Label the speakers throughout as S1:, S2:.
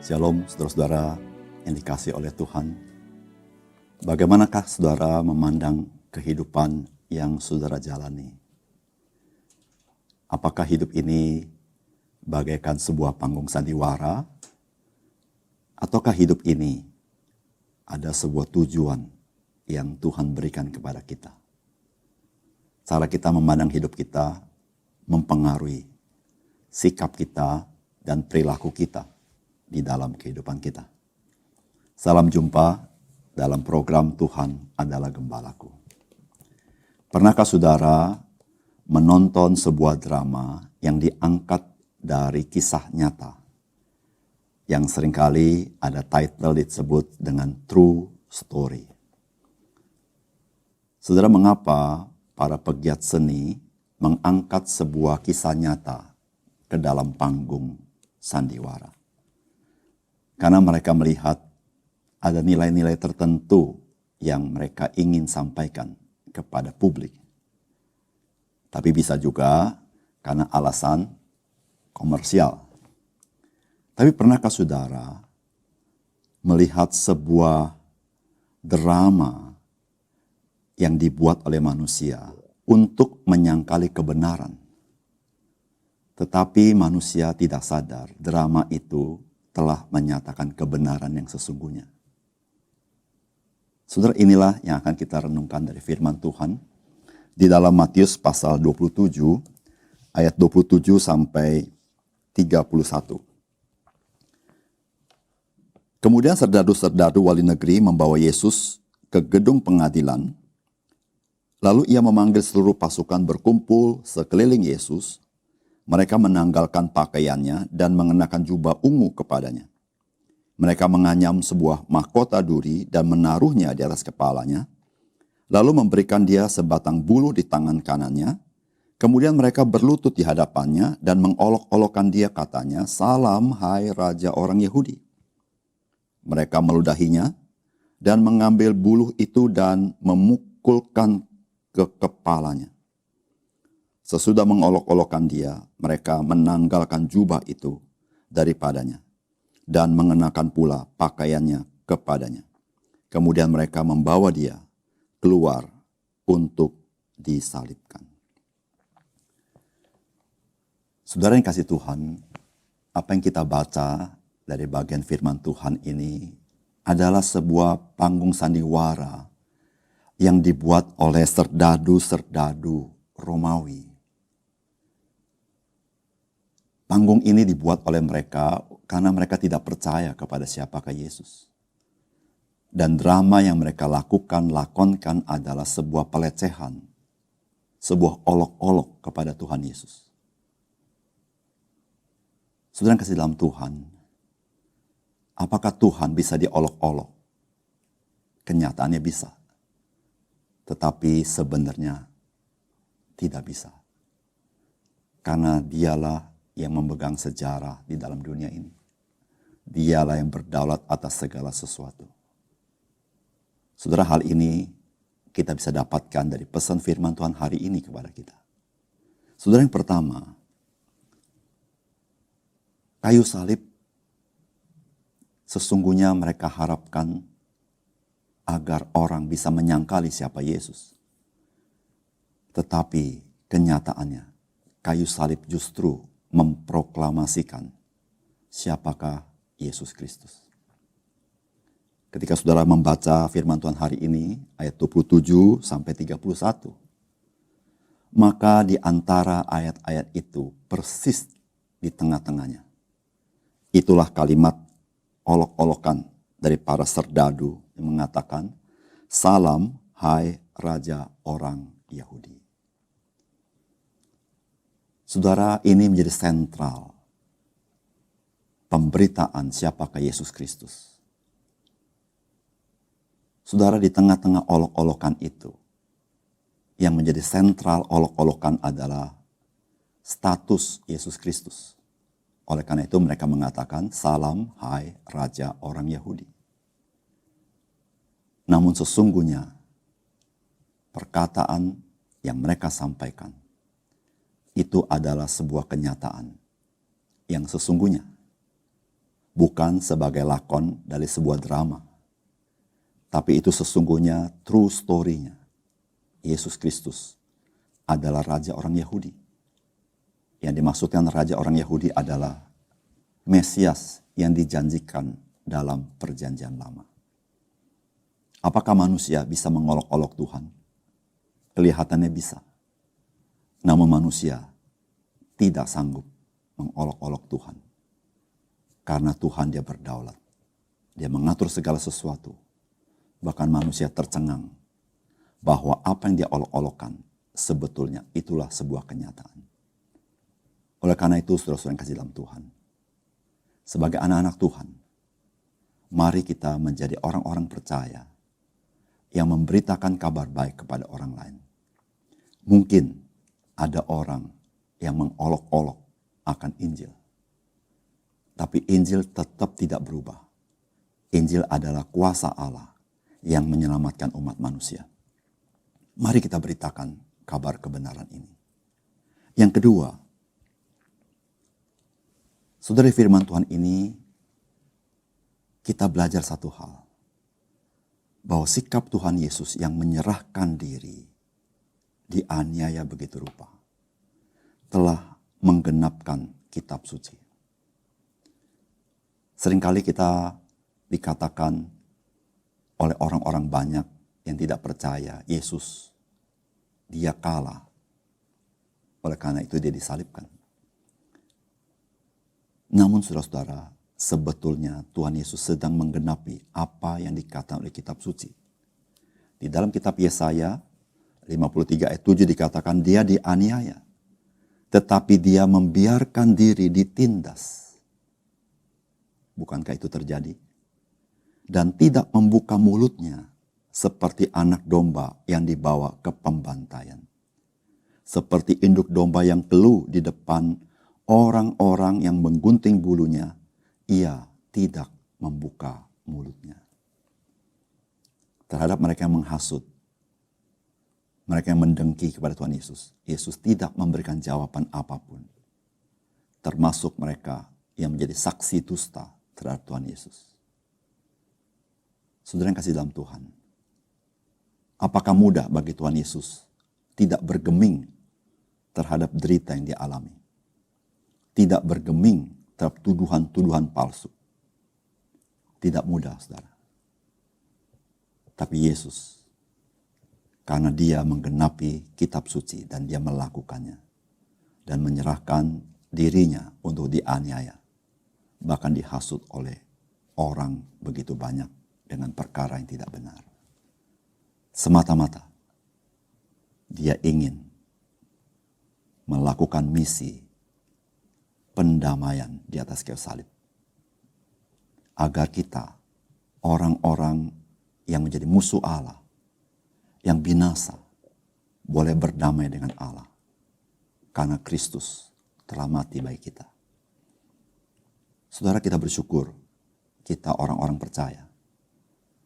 S1: Shalom saudara-saudara yang dikasihi oleh Tuhan. Bagaimanakah saudara memandang kehidupan yang saudara jalani? Apakah hidup ini bagaikan sebuah panggung sandiwara? Ataukah hidup ini ada sebuah tujuan yang Tuhan berikan kepada kita? Cara kita memandang hidup kita mempengaruhi sikap kita dan perilaku kita di dalam kehidupan kita. Salam jumpa dalam program Tuhan adalah Gembalaku. Pernahkah saudara menonton sebuah drama yang diangkat dari kisah nyata, yang seringkali ada title disebut dengan True Story? Saudara, mengapa para pegiat seni mengangkat sebuah kisah nyata ke dalam panggung sandiwara? Karena mereka melihat ada nilai-nilai tertentu yang mereka ingin sampaikan kepada publik. Tapi bisa juga karena alasan komersial. Tapi pernahkah saudara melihat sebuah drama yang dibuat oleh manusia untuk menyangkali kebenaran? Tetapi manusia tidak sadar drama itu telah menyatakan kebenaran yang sesungguhnya. Saudara, inilah yang akan kita renungkan dari firman Tuhan di dalam Matius pasal 27 ayat 27 sampai 31. Kemudian serdadu-serdadu wali negeri membawa Yesus ke gedung pengadilan. Lalu ia memanggil seluruh pasukan berkumpul sekeliling Yesus. Mereka menanggalkan pakaiannya dan mengenakan jubah ungu kepadanya. Mereka menganyam sebuah mahkota duri dan menaruhnya di atas kepalanya, lalu memberikan dia sebatang buluh di tangan kanannya. Kemudian mereka berlutut di hadapannya dan mengolok-olokkan dia, katanya, "Salam, hai Raja orang Yahudi." Mereka meludahinya dan mengambil buluh itu dan memukulkan ke kepalanya. Sesudah mengolok-olokkan dia, mereka menanggalkan jubah itu daripadanya dan mengenakan pula pakaiannya kepadanya. Kemudian mereka membawa dia keluar untuk disalibkan. Saudara yang kasih Tuhan, apa yang kita baca dari bagian firman Tuhan ini adalah sebuah panggung sandiwara yang dibuat oleh serdadu-serdadu Romawi. Panggung ini dibuat oleh mereka karena mereka tidak percaya kepada siapakah Yesus. Dan drama yang mereka lakonkan adalah sebuah pelecehan, sebuah olok-olok kepada Tuhan Yesus. Saudara yang kasih dalam Tuhan, apakah Tuhan bisa diolok-olok? Kenyataannya bisa. Tetapi sebenarnya tidak bisa. Karena dialah yang memegang sejarah di dalam dunia ini. Dialah yang berdaulat atas segala sesuatu. Saudara, hal ini kita bisa dapatkan dari pesan firman Tuhan hari ini kepada kita. Saudara, yang pertama, kayu salib sesungguhnya mereka harapkan agar orang bisa menyangkali siapa Yesus. Tetapi kenyataannya, kayu salib justru memproklamasikan siapakah Yesus Kristus. Ketika saudara membaca firman Tuhan hari ini, ayat 27 sampai 31, maka di antara ayat-ayat itu persis di tengah-tengahnya, itulah kalimat olok-olokan dari para serdadu yang mengatakan, "Salam, hai Raja orang Yahudi." Saudara, ini menjadi sentral pemberitaan siapakah Yesus Kristus. Saudara, di tengah-tengah olok-olokan itu, yang menjadi sentral olok-olokan adalah status Yesus Kristus. Oleh karena itu mereka mengatakan, "Salam, hai Raja orang Yahudi." Namun sesungguhnya perkataan yang mereka sampaikan itu adalah sebuah kenyataan yang sesungguhnya. bukan sebagai lakon dari sebuah drama. Tapi itu sesungguhnya true story-nya. Yesus Kristus adalah Raja orang Yahudi. Yang dimaksudkan Raja orang Yahudi adalah Mesias yang dijanjikan dalam perjanjian lama. Apakah manusia bisa mengolok-olok Tuhan? Kelihatannya bisa. Namun manusia tidak sanggup mengolok-olok Tuhan. Karena Tuhan dia berdaulat. Dia mengatur segala sesuatu. Bahkan manusia tercengang bahwa apa yang dia olok-olokkan sebetulnya itulah sebuah kenyataan. Oleh karena itu, saudara-saudara yang kasih dalam Tuhan, sebagai anak-anak Tuhan, mari kita menjadi orang-orang percaya yang memberitakan kabar baik kepada orang lain. Mungkin ada orang yang mengolok-olok akan Injil. Tapi Injil tetap tidak berubah. Injil adalah kuasa Allah yang menyelamatkan umat manusia. Mari kita beritakan kabar kebenaran ini. Yang kedua, saudara, firman Tuhan ini kita belajar satu hal. Bahwa sikap Tuhan Yesus yang menyerahkan diri, dianiaya begitu rupa, telah menggenapkan kitab suci. Seringkali kita dikatakan oleh orang-orang banyak yang tidak percaya Yesus, dia kalah. Oleh karena itu dia disalibkan. Namun saudara-saudara, sebetulnya Tuhan Yesus sedang menggenapi apa yang dikatakan oleh kitab suci. Di dalam kitab Yesaya 53 ayat 7 dikatakan dia dianiaya. Tetapi dia membiarkan diri ditindas. Bukankah itu terjadi? Dan tidak membuka mulutnya seperti anak domba yang dibawa ke pembantaian. Seperti induk domba yang keluh di depan orang-orang yang menggunting bulunya, ia tidak membuka mulutnya. Terhadap mereka yang menghasut, mereka yang mendengki kepada Tuhan Yesus, Yesus tidak memberikan jawaban apapun. Termasuk mereka yang menjadi saksi dusta terhadap Tuhan Yesus. Saudara yang kasih dalam Tuhan, apakah mudah bagi Tuhan Yesus tidak bergeming terhadap derita yang dia alami? Tidak bergeming terhadap tuduhan-tuduhan palsu. Tidak mudah, saudara. Tapi Yesus, karena dia menggenapi kitab suci dan dia melakukannya. Dan menyerahkan dirinya untuk dianiaya. Bahkan dihasut oleh orang begitu banyak dengan perkara yang tidak benar. Semata-mata dia ingin melakukan misi pendamaian di atas kayu salib. Agar kita, orang-orang yang menjadi musuh Allah, yang binasa, boleh berdamai dengan Allah. Karena Kristus telah mati bagi kita. Saudara, kita bersyukur, kita orang-orang percaya.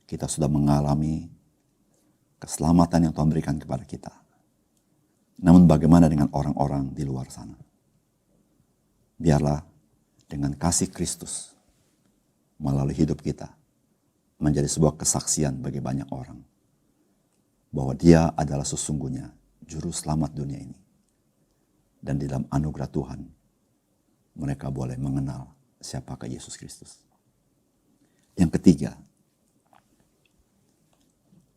S1: Kita sudah mengalami keselamatan yang Tuhan berikan kepada kita. Namun bagaimana dengan orang-orang di luar sana? Biarlah dengan kasih Kristus melalui hidup kita menjadi sebuah kesaksian bagi banyak orang. Bahwa dia adalah sesungguhnya juru selamat dunia ini. Dan di dalam anugerah Tuhan, mereka boleh mengenal siapakah Yesus Kristus. Yang ketiga,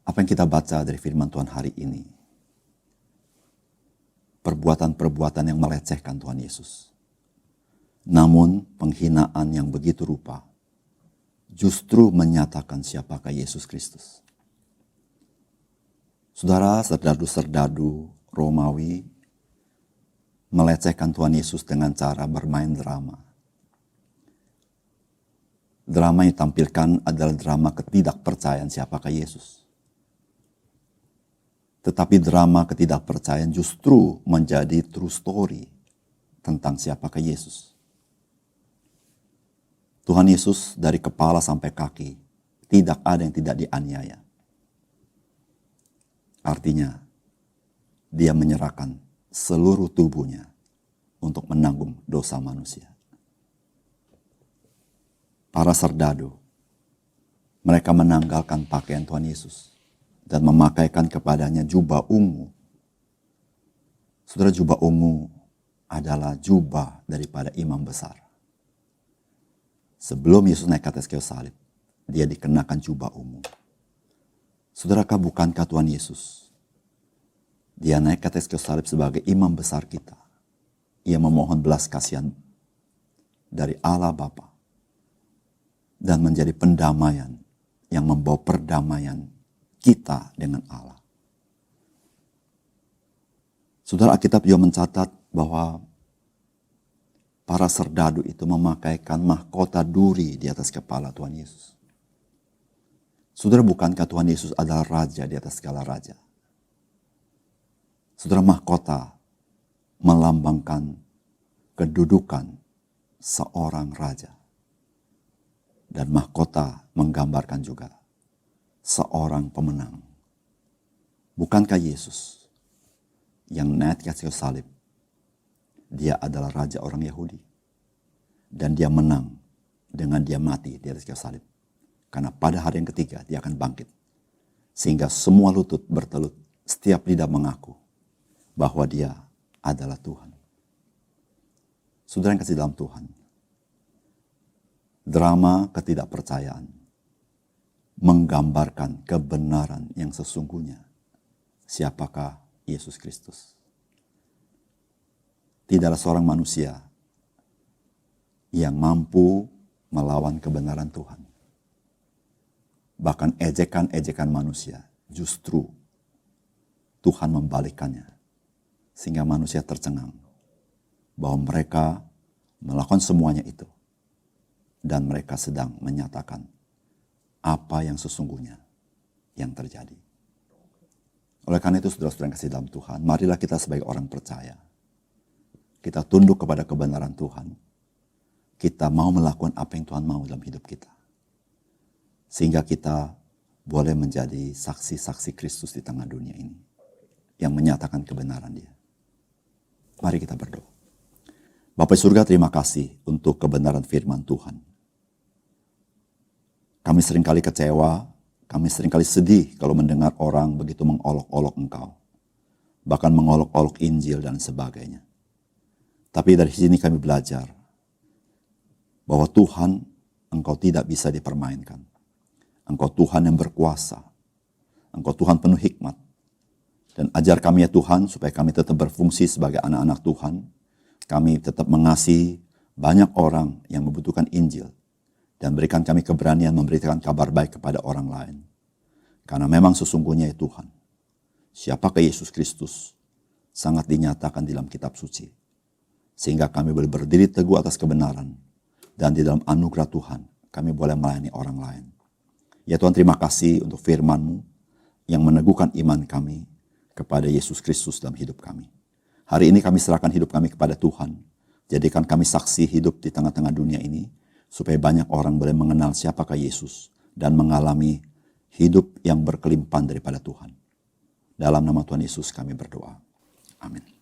S1: apa yang kita baca dari firman Tuhan hari ini, perbuatan-perbuatan yang melecehkan Tuhan Yesus. Namun penghinaan yang begitu rupa justru menyatakan siapakah Yesus Kristus. Saudara, serdadu-serdadu Romawi melecehkan Tuhan Yesus dengan cara bermain drama. Drama yang ditampilkan adalah drama ketidakpercayaan siapakah Yesus. Tetapi drama ketidakpercayaan justru menjadi true story tentang siapakah Yesus. Tuhan Yesus dari kepala sampai kaki tidak ada yang tidak dianiaya. Artinya dia menyerahkan seluruh tubuhnya untuk menanggung dosa manusia. para serdadu, mereka menanggalkan pakaian Tuhan Yesus dan memakaikan kepadanya jubah ungu. Saudara, jubah ungu adalah jubah daripada imam besar. Sebelum Yesus naik ke atas kayu salib, dia dikenakan jubah ungu. Saudarakah, bukankah Tuhan Yesus, dia naik ke atas kayu salib sebagai imam besar kita. Ia memohon belas kasihan dari Allah Bapa dan menjadi pendamaian yang membawa perdamaian kita dengan Allah. Saudara, Alkitab juga mencatat bahwa para serdadu itu memakaikan mahkota duri di atas kepala Tuhan Yesus. Saudara, bukankah Tuhan Yesus adalah raja di atas segala raja? Saudara, mahkota melambangkan kedudukan seorang raja. Dan mahkota menggambarkan juga seorang pemenang. Bukankah Yesus yang naik ke kayu salib, dia adalah raja orang Yahudi. Dan dia menang dengan dia mati di atas kayu salib. Karena pada hari yang ketiga dia akan bangkit. Sehingga semua lutut bertelut, setiap lidah mengaku bahwa dia adalah Tuhan. Saudara yang kasih dalam Tuhan, drama ketidakpercayaan menggambarkan kebenaran yang sesungguhnya. Siapakah Yesus Kristus? Tidaklah seorang manusia yang mampu melawan kebenaran Tuhan. Bahkan ejekan-ejekan manusia justru Tuhan membalikkannya. Sehingga manusia tercengang bahwa mereka melakukan semuanya itu. Dan mereka sedang menyatakan apa yang sesungguhnya yang terjadi. Oleh karena itu, saudara-saudara yang kasih dalam Tuhan, marilah kita sebagai orang percaya, kita tunduk kepada kebenaran Tuhan. Kita mau melakukan apa yang Tuhan mau dalam hidup kita. Sehingga kita boleh menjadi saksi-saksi Kristus di tengah dunia ini. Yang menyatakan kebenaran dia. Mari kita berdoa. Bapa surga, terima kasih untuk kebenaran firman Tuhan. Kami seringkali kecewa, kami seringkali sedih kalau mendengar orang begitu mengolok-olok Engkau. Bahkan mengolok-olok Injil dan sebagainya. Tapi dari sini kami belajar bahwa Tuhan, Engkau tidak bisa dipermainkan. Engkau Tuhan yang berkuasa. Engkau Tuhan penuh hikmat. Dan ajar kami ya Tuhan, supaya kami tetap berfungsi sebagai anak-anak Tuhan. Kami tetap mengasihi banyak orang yang membutuhkan Injil. Dan berikan kami keberanian memberitakan kabar baik kepada orang lain. Karena memang sesungguhnya ya Tuhan, siapakah Yesus Kristus sangat dinyatakan dalam kitab suci. Sehingga kami boleh berdiri teguh atas kebenaran. Dan di dalam anugerah Tuhan, kami boleh melayani orang lain. Ya Tuhan, terima kasih untuk firman-Mu yang meneguhkan iman kami kepada Yesus Kristus dalam hidup kami. Hari ini kami serahkan hidup kami kepada Tuhan. Jadikan kami saksi hidup di tengah-tengah dunia ini. Supaya banyak orang boleh mengenal siapakah Yesus. Dan mengalami hidup yang berkelimpahan daripada Tuhan. Dalam nama Tuhan Yesus kami berdoa. Amin.